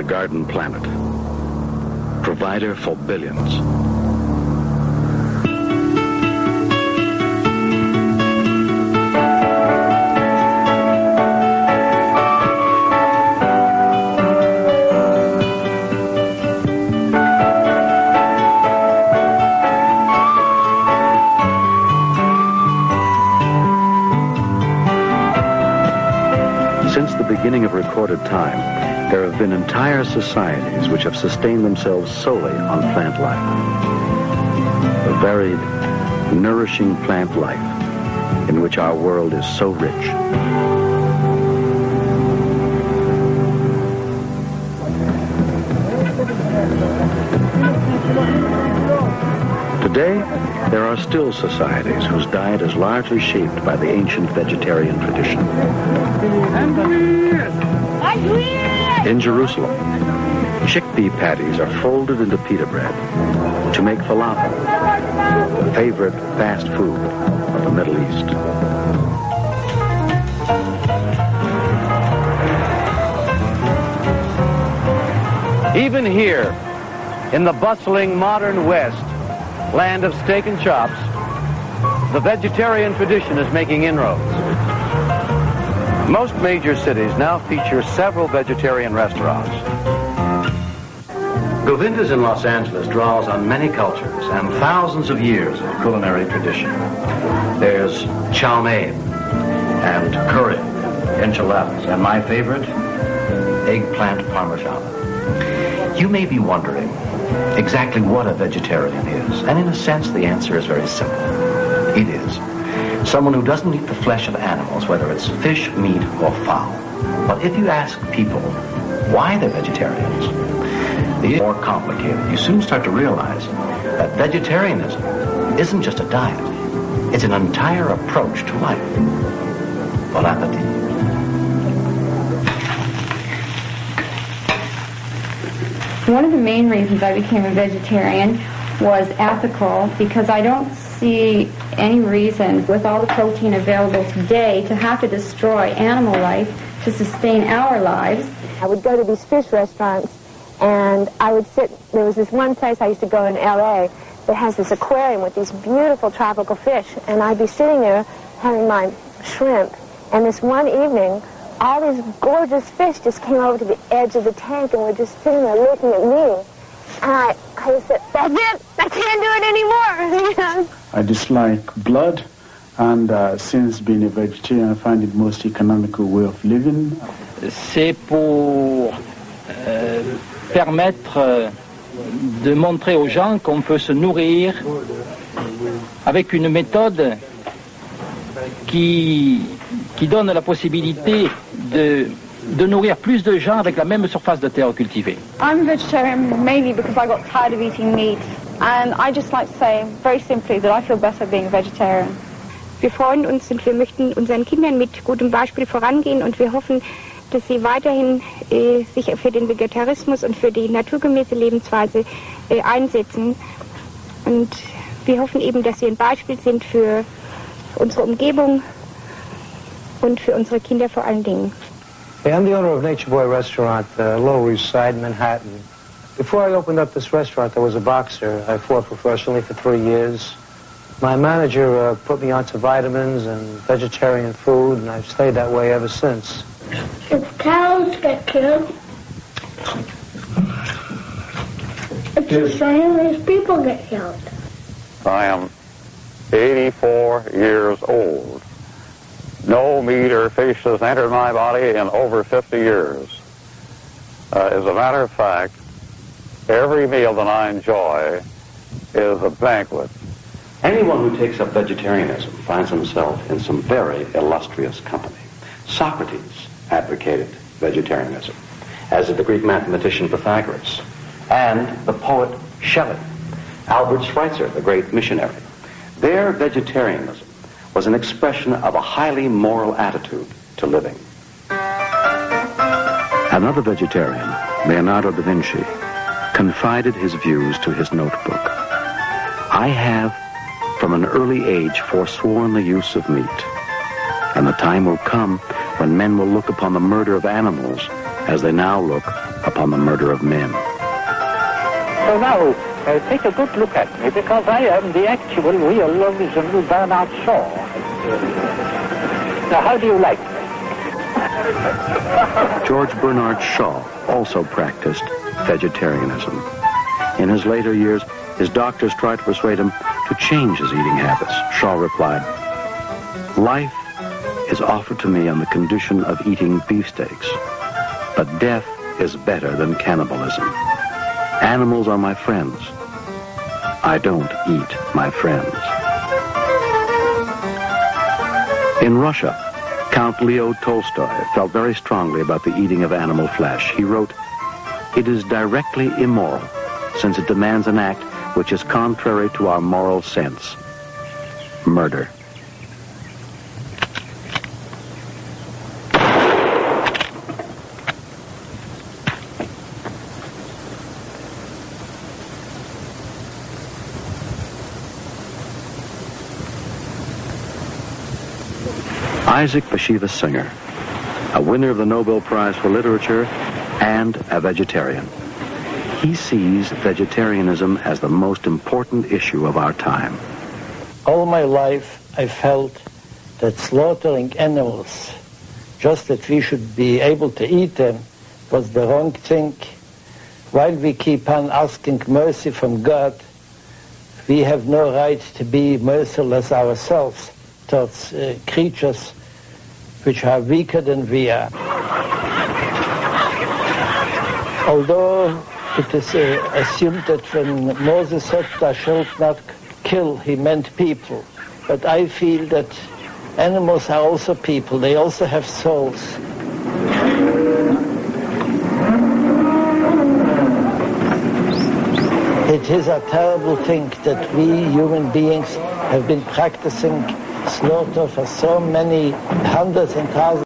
garden planet. Provider for billions. Since the beginning of recorded time, there have been entire societies which have sustained themselves solely on plant life. A varied, nourishing plant life in which our world is so rich. Today, there are still societies whose diet is largely shaped by the ancient vegetarian tradition. In Jerusalem, chickpea patties are folded into pita bread to make falafel, the favorite fast food of the Middle East. Even here, in the bustling modern West, land of steak and chops, the vegetarian tradition is making inroads. Most major cities now feature several vegetarian restaurants. Govinda's in Los Angeles draws on many cultures and thousands of years of culinary tradition. There's chow mein and curry, enchiladas, and my favorite, eggplant parmesan. You may be wondering exactly what a vegetarian is, and in a sense the answer is very simple. It is someone who doesn't eat the flesh of animals, whether it's fish, meat, or fowl. But if you ask people why they're vegetarians, it's more complicated. You soon start to realize that vegetarianism isn't just a diet. It's an entire approach to life. Bon appetit. One of the main reasons I became a vegetarian was ethical, because I don't see any reason, with all the protein available today, to have to destroy animal life to sustain our lives. I would go to these fish restaurants, and I would sit, there was this one place I used to go in L.A. that has this aquarium with these beautiful tropical fish, and I'd be sitting there having my shrimp, and this one evening, all these gorgeous fish just came over to the edge of the tank and were just sitting there looking at me. And I just said, that's it, I can't do it anymore. I dislike blood, and since being a vegetarian, I find it the most economical way of living. C'est pour permettre de montrer aux gens qu'on peut se nourrir avec une méthode qui donne la possibilité de nourrir plus de gens avec la même surface de terre cultivée. I'm a vegetarian mainly because I got tired of eating meat, and I just like to say very simply that I feel better being a vegetarian. Wir freuen uns und wir möchten unseren Kindern mit gutem Beispiel vorangehen, und wir hoffen, dass sie weiterhin sich für den Vegetarismus und für die naturgemäße Lebensweise einsetzen. Und wir hoffen eben, dass sie ein Beispiel sind für unsere Umgebung und für unsere Kinder vor allen Dingen. Hey, I'm the owner of Nature Boy Restaurant, Lower East Side, Manhattan. Before I opened up this restaurant, I was a boxer. I fought professionally for 3 years. My manager put me onto vitamins and vegetarian food, and I've stayed that way ever since. If cows get killed, it's the same as people get killed. I am 84 years old. No meat or fish has entered my body in over 50 years. As a matter of fact, every meal that I enjoy is a banquet. Anyone who takes up vegetarianism finds himself in some very illustrious company. Socrates advocated vegetarianism, as did the Greek mathematician Pythagoras, and the poet Shelley, Albert Schweitzer, the great missionary. Their vegetarianism was an expression of a highly moral attitude to living. Another vegetarian, Leonardo da Vinci, confided his views to his notebook. I have, from an early age, forsworn the use of meat, and the time will come when men will look upon the murder of animals as they now look upon the murder of men. So now, take a good look at me, because I am the actual, real, original Bernard Shaw. Now, how do you like me? George Bernard Shaw also practiced vegetarianism. In his later years, his doctors tried to persuade him to change his eating habits. Shaw replied, "Life is offered to me on the condition of eating beefsteaks, but death is better than cannibalism. Animals are my friends. I don't eat my friends." In Russia, Count Leo Tolstoy felt very strongly about the eating of animal flesh. He wrote, "It is directly immoral, since it demands an act which is contrary to our moral sense. Murder." Isaac Bashevis Singer, a winner of the Nobel Prize for Literature and a vegetarian. He sees vegetarianism as the most important issue of our time. All my life I felt that slaughtering animals, just that we should be able to eat them, was the wrong thing. While we keep on asking mercy from God, we have no right to be merciless ourselves towards creatures which are weaker than we are. Although it is assumed that when Moses said, "Thou shalt not kill," he meant people. But I feel that animals are also people. They also have souls. It is a terrible thing that we human beings have been practicing slaughter for so many hundreds and thousands